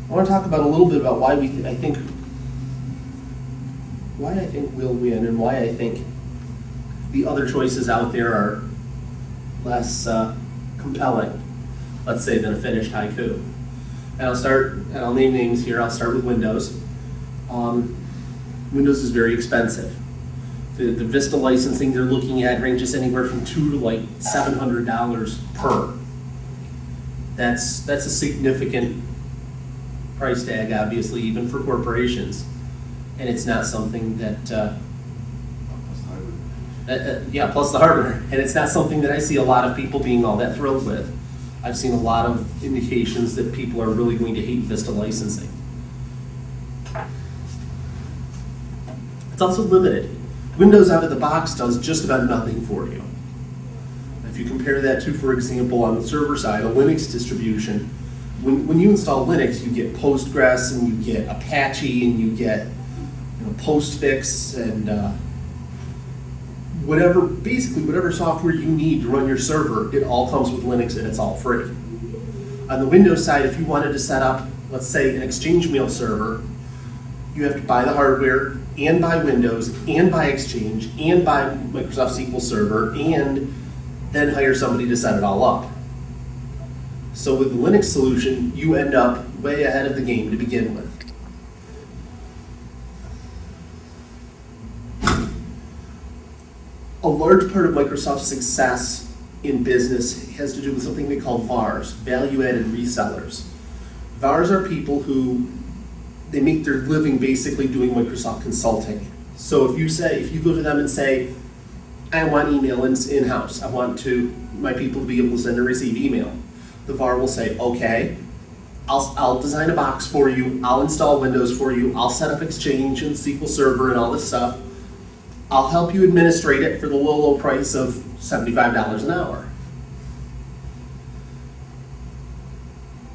I want to talk about a little bit about why I think we'll win, and why I think the other choices out there are less compelling, let's say, than a finished Haiku. And I'll name names here. I'll start with Windows. Windows is very expensive. The VISTA licensing they're looking at ranges anywhere from $200 to like $700 per. That's a significant price tag, obviously, even for corporations. And it's not something that, yeah, plus the hardware. And it's not something that I see a lot of people being all that thrilled with. I've seen a lot of indications that people are really going to hate VISTA licensing. It's also limited. Windows out of the box does just about nothing for you. If you compare that to, for example, on the server side, a Linux distribution, when you install Linux, you get Postgres, and you get Apache, and you get Postfix, and basically whatever software you need to run your server, it all comes with Linux, and it's all free. On the Windows side, if you wanted to set up, let's say, an Exchange mail server, you have to buy the hardware, and buy Windows, and buy Exchange, and buy Microsoft SQL Server, and then hire somebody to set it all up. So with the Linux solution, you end up way ahead of the game to begin with. A large part of Microsoft's success in business has to do with something they call VARs, value-added resellers. VARs are people who they make their living basically doing Microsoft consulting. So if you go to them and say, I want email in-house, I want my people to be able to send and receive email, the VAR will say, okay, I'll design a box for you, I'll install Windows for you, I'll set up Exchange and SQL Server and all this stuff. I'll help you administrate it for the low price of $75 an hour.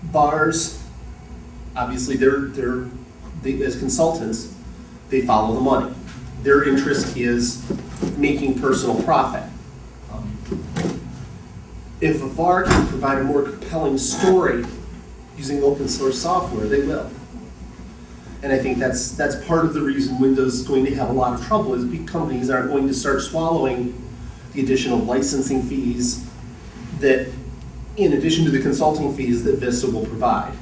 VARs, obviously, they, as consultants, they follow the money. Their interest is making personal profit. If a VAR can provide a more compelling story using open source software, they will. And I think that's part of the reason Windows is going to have a lot of trouble, is big companies aren't going to start swallowing the additional licensing fees that, in addition to the consulting fees that VISTA will provide.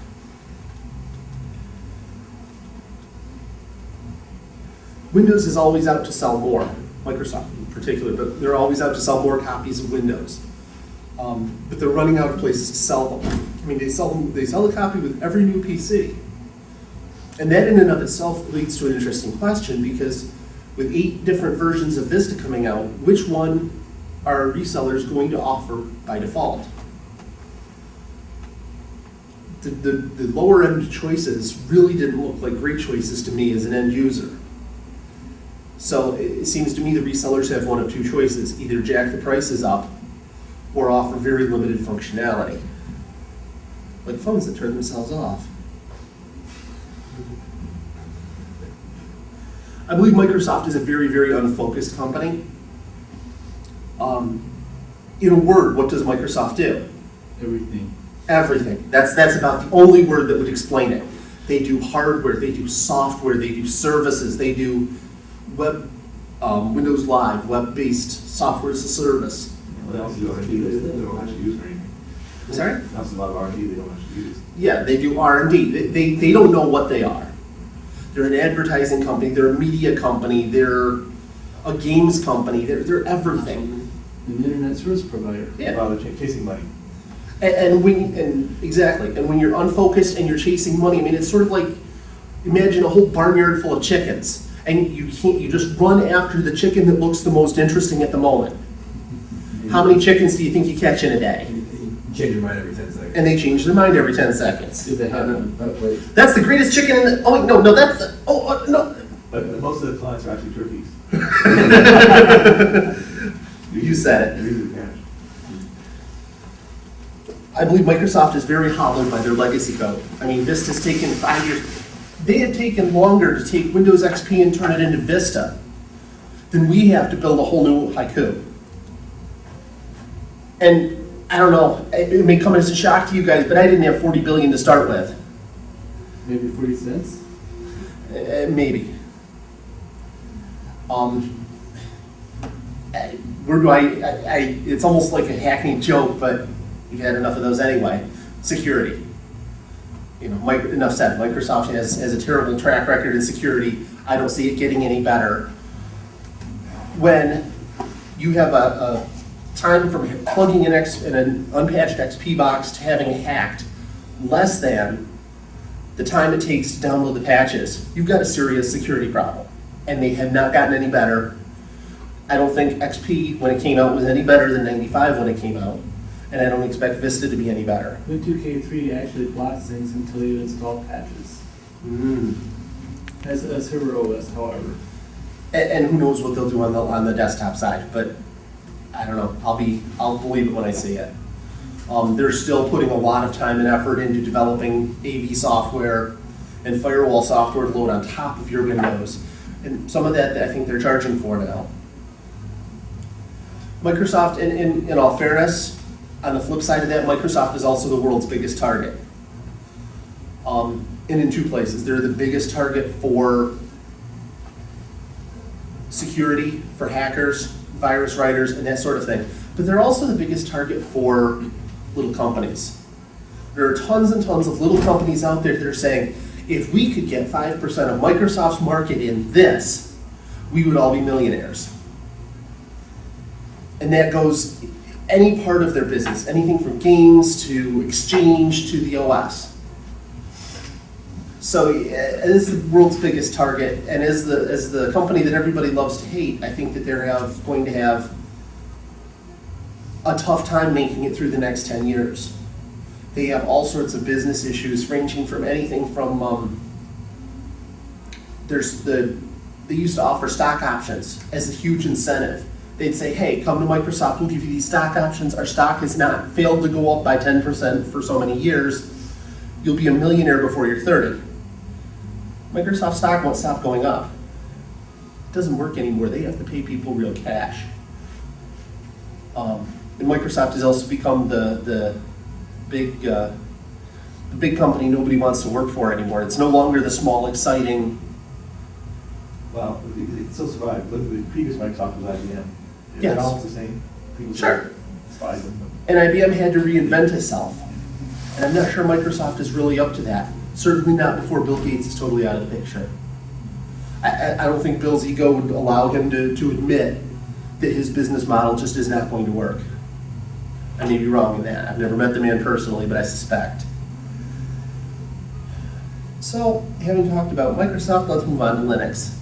Windows is always out to sell more, Microsoft in particular, but they're always out to sell more copies of Windows. But they're running out of places to sell them. I mean, they sell the copy with every new PC. And that in and of itself leads to an interesting question, because with 8 different versions of VISTA coming out, which one are resellers going to offer by default? The lower end choices really didn't look like great choices to me as an end user. So it seems to me the resellers have one of 2 choices: either jack the prices up or offer very limited functionality, like phones that turn themselves off. I believe Microsoft is a very, very unfocused company. In a word, what does Microsoft do? Everything. Everything. That's about the only word that would explain it. They do hardware, they do software, they do services, they do web, Windows Live, web-based software as a service. Well, they also do R&D they don't actually use or anything. Sorry? That's a lot of R&D they don't actually use. Yeah, they do R&D. They don't know what they are. They're an advertising company, they're a media company, they're a games company, they're everything. An internet service provider. Yeah. Well, they're chasing money. Exactly. And when you're unfocused and you're chasing money, I mean, it's sort of like, imagine a whole barnyard full of chickens, and you just run after the chicken that looks the most interesting at the moment. How many chickens do you think you catch in a day? Change your mind every 10 seconds. And they change their mind every 10 seconds. Do they have That's the greatest chicken in the, oh no, that's the, no. But most of the clients are actually turkeys. You said it. They're usually cash. I believe Microsoft is very hollowed by their legacy code. I mean, Vista's taken 5 years. They have taken longer to take Windows XP and turn it into Vista than we have to build a whole new Haiku. And I don't know, it may come as a shock to you guys, but I didn't have $40 billion to start with. Maybe 40 cents? Maybe. Where do it's almost like a hackneyed joke, but you've had enough of those anyway. Security. You know, enough said. Microsoft has a terrible track record in security. I don't see it getting any better. When you have a time from plugging in an unpatched XP box to having it hacked less than the time it takes to download the patches, you've got a serious security problem. And they have not gotten any better. I don't think XP, when it came out, was any better than 95 when it came out. And I don't expect VISTA to be any better. The 2K3 actually blocks things until you install patches. As a server OS, however. And who knows what they'll do on the desktop side, but I don't know. I'll believe it when I see it. They're still putting a lot of time and effort into developing AV software and firewall software to load on top of your Windows. And some of that I think they're charging for now. Microsoft, in all fairness, on the flip side of that, Microsoft is also the world's biggest target. And in two places. They're the biggest target for security, for hackers, virus writers, and that sort of thing. But they're also the biggest target for little companies. There are tons and tons of little companies out there that are saying, if we could get 5% of Microsoft's market in this, we would all be millionaires. And that goes any part of their business, anything from games to Exchange to the OS. So it is the world's biggest target, and as the company that everybody loves to hate, I think that they're going to have a tough time making it through the next 10 years. They have all sorts of business issues, ranging from anything from they used to offer stock options as a huge incentive. They'd say, hey, come to Microsoft, we'll give you these stock options. Our stock has not failed to go up by 10% for so many years. You'll be a millionaire before you're 30. Microsoft stock won't stop going up. It doesn't work anymore. They have to pay people real cash. And Microsoft has also become the big company nobody wants to work for anymore. It's no longer the small, exciting. Well, it still survived. Look, the previous Microsoft was IBM. Yes. They're almost the same. People Sure. despise them. And IBM had to reinvent itself. And I'm not sure Microsoft is really up to that. Certainly not before Bill Gates is totally out of the picture. I don't think Bill's ego would allow him to admit that his business model just is not going to work. I may be wrong in that. I've never met the man personally, but I suspect. So, having talked about Microsoft, let's move on to Linux.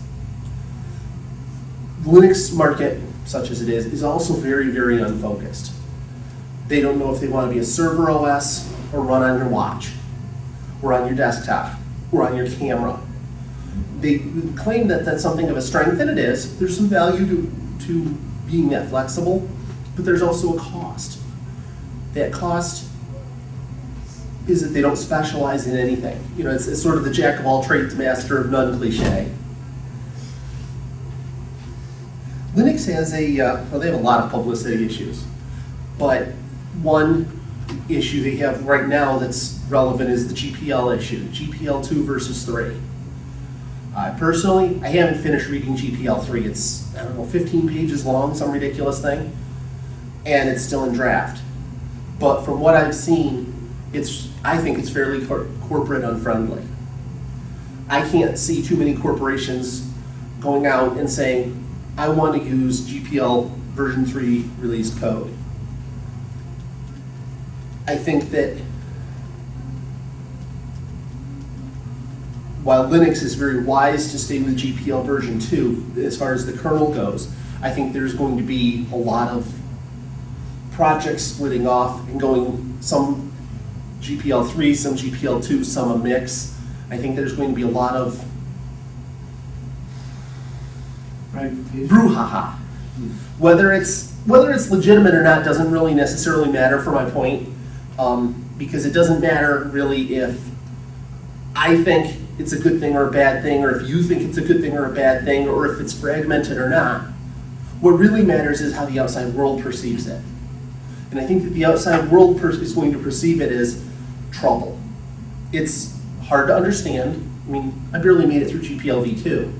The Linux market, such as it is also very, very unfocused. They don't know if they want to be a server OS or run on your watch, or on your desktop, or on your camera. They claim that that's something of a strength, and it is. There's some value to being that flexible, but there's also a cost. That cost is that they don't specialize in anything. You know, it's sort of the jack of all trades, master of none cliche. Linux has well, they have a lot of publicity issues, but one issue they have right now that's relevant is the GPL issue, GPL 2 versus 3. Personally, I haven't finished reading GPL 3. It's, I don't know, 15 pages long, some ridiculous thing, and it's still in draft. But from what I've seen, I think it's fairly corporate unfriendly. I can't see too many corporations going out and saying, I want to use GPL version 3 released code. I think that while Linux is very wise to stay with GPL version 2, as far as the kernel goes, I think there's going to be a lot of projects splitting off and going some GPL 3, some GPL 2, some a mix. I think there's going to be a lot of brouhaha. Whether it's legitimate or not doesn't really necessarily matter for my point, because it doesn't matter really if I think it's a good thing or a bad thing, or if you think it's a good thing or a bad thing, or if it's fragmented or not. What really matters is how the outside world perceives it. And I think that the outside world is going to perceive it as trouble. It's hard to understand. I mean, I barely made it through GPL v2.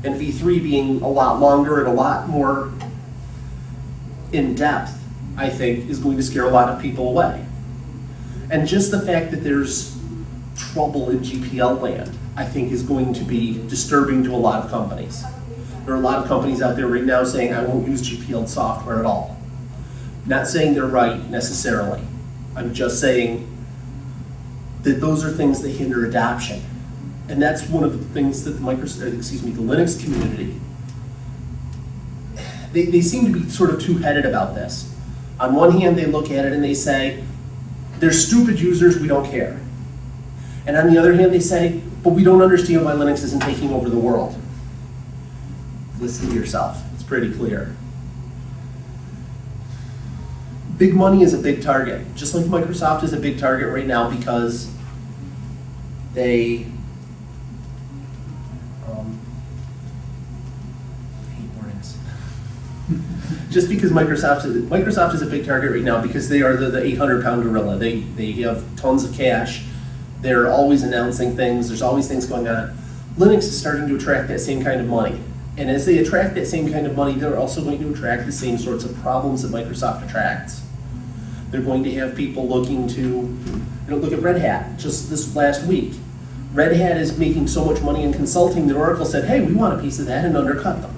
And v3 being a lot longer and a lot more in-depth, I think, is going to scare a lot of people away. And just the fact that there's trouble in GPL land, I think, is going to be disturbing to a lot of companies. There are a lot of companies out there right now saying, I won't use GPL software at all. Not saying they're right necessarily. I'm just saying that those are things that hinder adoption. And that's one of the things that the Linux community, they seem to be sort of two-headed about this. On one hand, they look at it and they say, they're stupid users, we don't care. And on the other hand, they say, but we don't understand why Linux isn't taking over the world. Listen to yourself, it's pretty clear. Big money is a big target, just like Microsoft is a big target right now because they just because Microsoft is a big target right now because they are the 800-pound gorilla. They have tons of cash. They're always announcing things. There's always things going on. Linux is starting to attract that same kind of money. And as they attract that same kind of money, they're also going to attract the same sorts of problems that Microsoft attracts. They're going to have people looking to, look at Red Hat just this last week. Red Hat is making so much money in consulting that Oracle said, hey, we want a piece of that, and undercut them.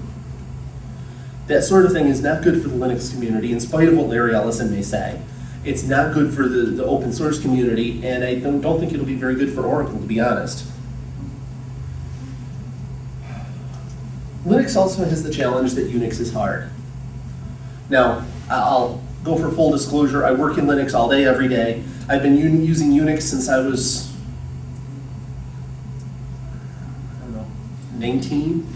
That sort of thing is not good for the Linux community, in spite of what Larry Ellison may say. It's not good for the open source community, and I don't think it'll be very good for Oracle, to be honest. Linux also has the challenge that Unix is hard. Now, I'll go for full disclosure. I work in Linux all day, every day. I've been using Unix since I was, 19.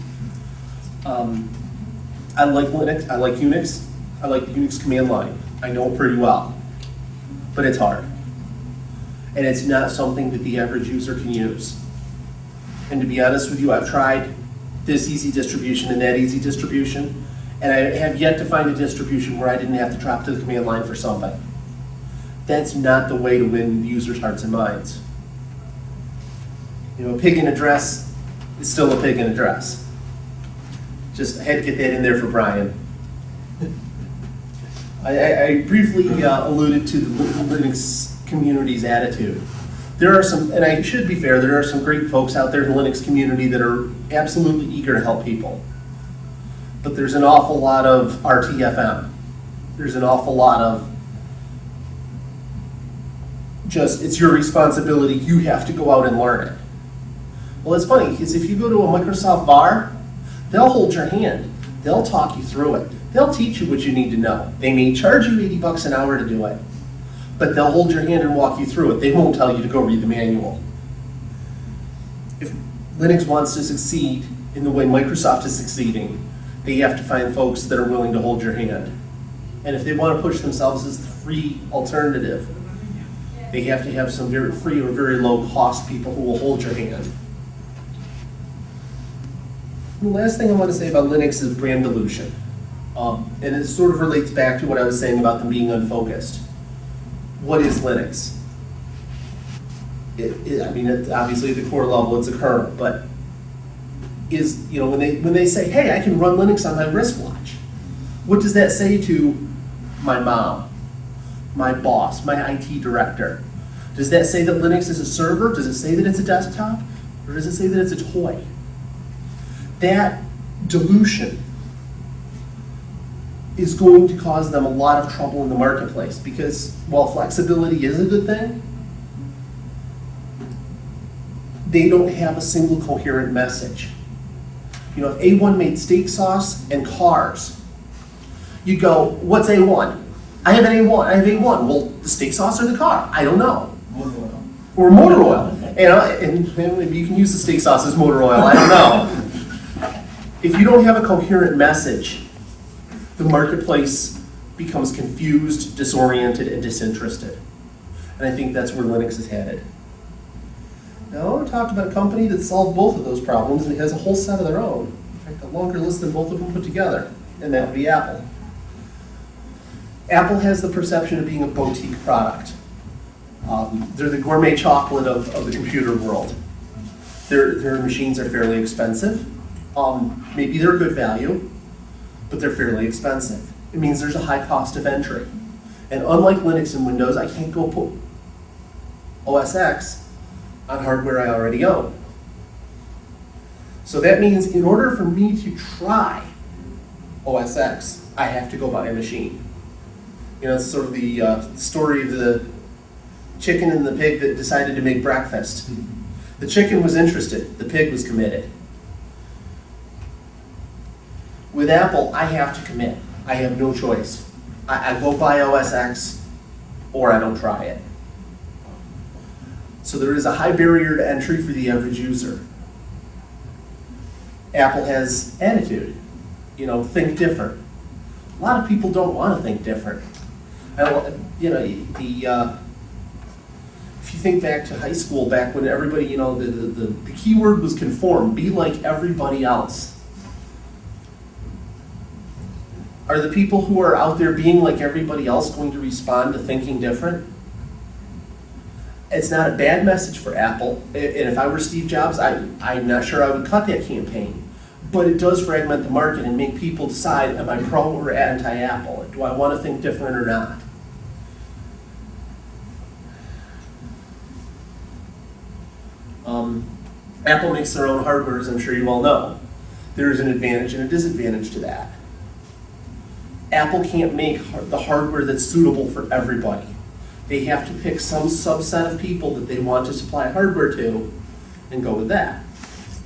I like Linux, I like Unix, I like the Unix command line. I know it pretty well, but it's hard. And it's not something that the average user can use. And to be honest with you, I've tried this easy distribution and that easy distribution, and I have yet to find a distribution where I didn't have to drop to the command line for something. That's not the way to win the users' hearts and minds. A pig in a dress is still a pig in a dress. Just, I had to get that in there for Brian. I briefly alluded to the Linux community's attitude. There are some, and I should be fair, there are some great folks out there in the Linux community that are absolutely eager to help people. But there's an awful lot of RTFM. There's an awful lot of just, it's your responsibility, you have to go out and learn it. Well, it's funny, because if you go to a Microsoft VAR, they'll hold your hand. They'll talk you through it. They'll teach you what you need to know. They may charge you 80 bucks an hour to do it, but they'll hold your hand and walk you through it. They won't tell you to go read the manual. If Linux wants to succeed in the way Microsoft is succeeding, they have to find folks that are willing to hold your hand. And if they want to push themselves as the free alternative, they have to have some very free or very low cost people who will hold your hand. The last thing I want to say about Linux is brand dilution. And it sort of relates back to what I was saying about them being unfocused. What is Linux? Obviously at the core level it's a kernel, but when they say, hey, I can run Linux on my wristwatch, what does that say to my mom, my boss, my IT director? Does that say that Linux is a server? Does it say that it's a desktop? Or does it say that it's a toy? That dilution is going to cause them a lot of trouble in the marketplace because while flexibility is a good thing, they don't have a single coherent message. If A1 made steak sauce and cars, you'd go, what's A1? I have an A1, I have A1. Well, the steak sauce or the car? I don't know. Motor oil. Or motor oil. And maybe you can use the steak sauce as motor oil, I don't know. If you don't have a coherent message, the marketplace becomes confused, disoriented, and disinterested. And I think that's where Linux is headed. Now I want to talk about a company that solved both of those problems and has a whole set of their own. In fact, a longer list than both of them put together, and that would be Apple. Apple has the perception of being a boutique product. They're the gourmet chocolate of the computer world. Their machines are fairly expensive. Maybe they're good value, but they're fairly expensive. It means there's a high cost of entry. And unlike Linux and Windows, I can't go put OS X on hardware I already own. So that means in order for me to try OS X, I have to go buy a machine. You know, it's sort of the story of the chicken and the pig that decided to make breakfast. The chicken was interested, the pig was committed. With Apple, I have to commit. I have no choice. I go buy OS X or I don't try it. So there is a high barrier to entry for the average user. Apple has attitude, you know, think different. A lot of people don't want to think different. You know, if you think back to high school, back when everybody, you know, the key word was conform, be like everybody else. Are the people who are out there being like everybody else going to respond to thinking different? It's not a bad message for Apple. And if I were Steve Jobs, I'm not sure I would cut that campaign. But it does fragment the market and make people decide, am I pro or anti-Apple? Do I want to think different or not? Apple makes their own hardware, as I'm sure you all know. There is an advantage and a disadvantage to that. Apple can't make the hardware that's suitable for everybody. They have to pick some subset of people that they want to supply hardware to and go with that,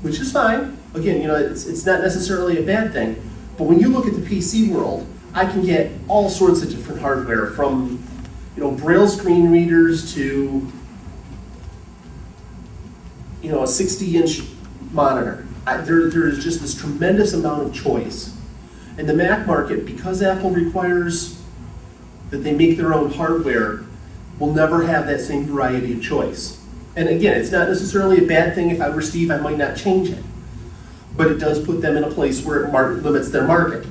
which is fine. Again, you know, it's not necessarily a bad thing, but when you look at the PC world, I can get all sorts of different hardware from, you know, Braille screen readers to, you know, a 60-inch monitor. There is just this tremendous amount of choice. In the Mac market, because Apple requires that they make their own hardware, will never have that same variety of choice. And again, it's not necessarily a bad thing. If I were Steve, I might not change it. But it does put them in a place where it limits their market.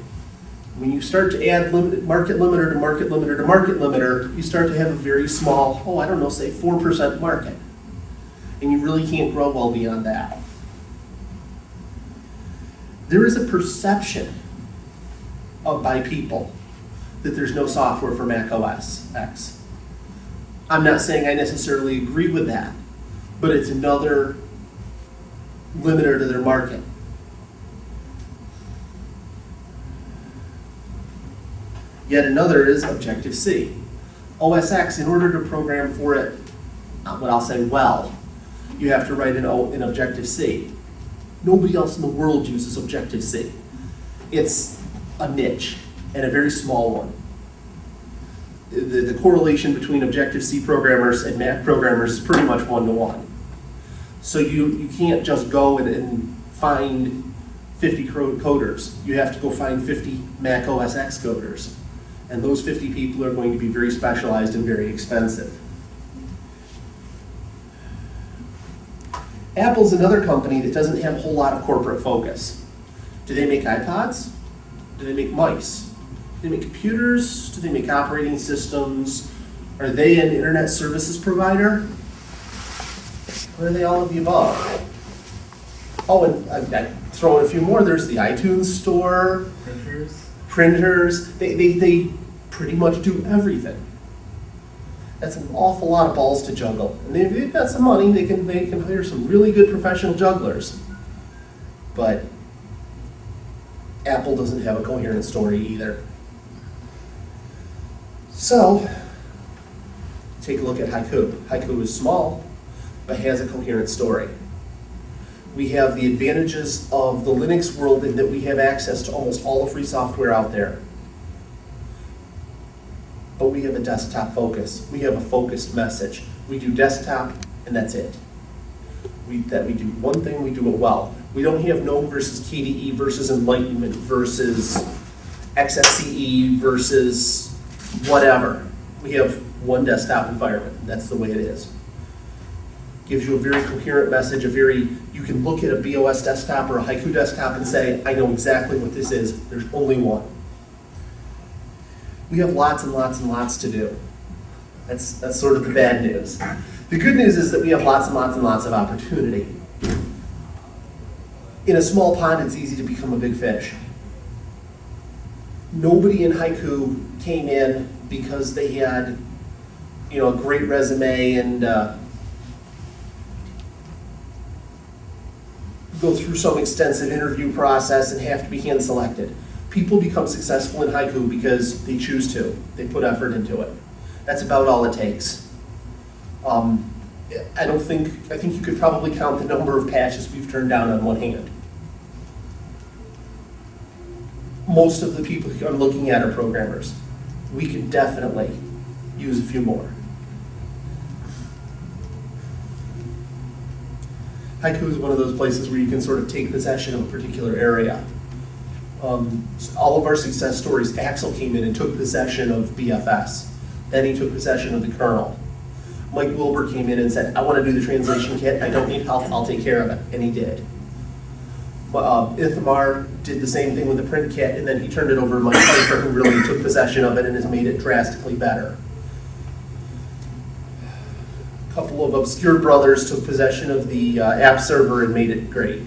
When you start to add market limiter to market limiter to market limiter, you start to have a very small, oh, I don't know, say 4% market. And you really can't grow well beyond that. There is a perception by people that there's no software for Mac OS X. I'm not saying I necessarily agree with that, but it's another limiter to their market. Yet another is Objective-C. OS X, in order to program for it, what I'll say, well, you have to write in Objective-C. Nobody else in the world uses Objective-C. It's a niche, and a very small one. The correlation between Objective-C programmers and Mac programmers is pretty much 1-to-1. So you can't just go and find 50 coders. You have to go find 50 Mac OS X coders. And those 50 people are going to be very specialized and very expensive. Apple's another company that doesn't have a whole lot of corporate focus. Do they make iPods? Do they make mice? Do they make computers? Do they make operating systems? Are they an internet services provider? Or are they all of the above? Oh, and I throw in a few more. There's the iTunes store. Printers. They pretty much do everything. That's an awful lot of balls to juggle. And they've got some money. They can hire some really good professional jugglers. But Apple doesn't have a coherent story either. So, take a look at Haiku. Haiku is small, but has a coherent story. We have the advantages of the Linux world in that we have access to almost all the free software out there. But we have a desktop focus. We have a focused message. We do desktop, and that's it. We do one thing, we do it well. We don't have GNOME versus KDE versus Enlightenment versus XFCE versus whatever. We have one desktop environment. That's the way it is. Gives you a very coherent message, you can look at a BOS desktop or a Haiku desktop and say, I know exactly what this is. There's only one. We have lots and lots and lots to do. That's sort of the bad news. The good news is that we have lots and lots and lots of opportunity. In a small pond, it's easy to become a big fish. Nobody in Haiku came in because they had, a great resume and go through some extensive interview process and have to be hand selected. People become successful in Haiku because they choose to. They put effort into it. That's about all it takes. I think you could probably count the number of patches we've turned down on one hand. Most of the people I'm looking at are programmers. We could definitely use a few more. Haiku is one of those places where you can sort of take possession of a particular area. All of our success stories, Axel came in and took possession of BFS. Then he took possession of the kernel. Mike Wilbur came in and said, I want to do the translation kit, I don't need help, I'll take care of it, and he did. Ithamar did the same thing with the print kit, and then he turned it over to Mike Pfeiffer, who really took possession of it and has made it drastically better. A couple of obscure brothers took possession of the app server and made it great.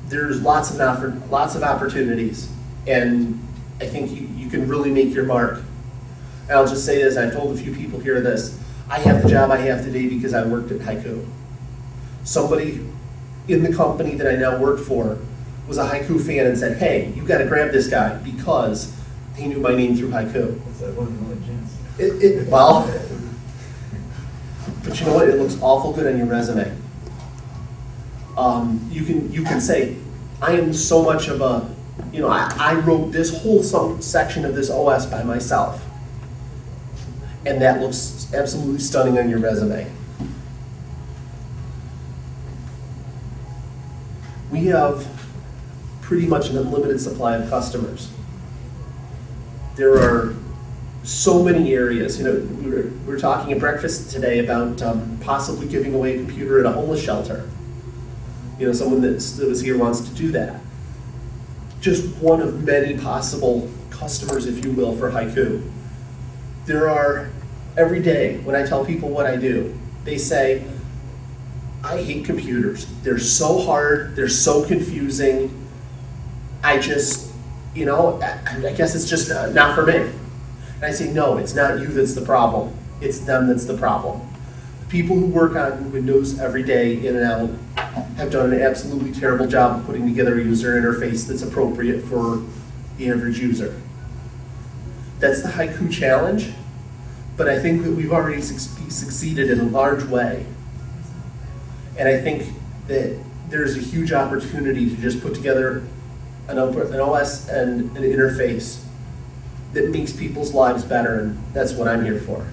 There's lots of opportunities, and I think you can really make your mark. And I'll just say this, I've told a few people here this, I have the job I have today because I worked at Haiku. Somebody in the company that I now work for was a Haiku fan and said, hey, you gotta grab this guy because he knew my name through Haiku. That's that one and only chance. Well, but you know what, it looks awful good on your resume. You can say, I am so much of a, I wrote this whole section of this OS by myself. And that looks absolutely stunning on your resume. We have pretty much an unlimited supply of customers. There are so many areas. We were talking at breakfast today about possibly giving away a computer at a homeless shelter. Someone that was here wants to do that. Just one of many possible customers, if you will, for Haiku. There are, every day when I tell people what I do, they say, I hate computers. They're so hard, they're so confusing. I just, I guess it's just not for me. And I say, no, it's not you that's the problem. It's them that's the problem. People who work on Windows every day in and out have done an absolutely terrible job of putting together a user interface that's appropriate for the average user. That's the Haiku challenge, but I think that we've already succeeded in a large way. And I think that there's a huge opportunity to just put together an OS and an interface that makes people's lives better, and that's what I'm here for.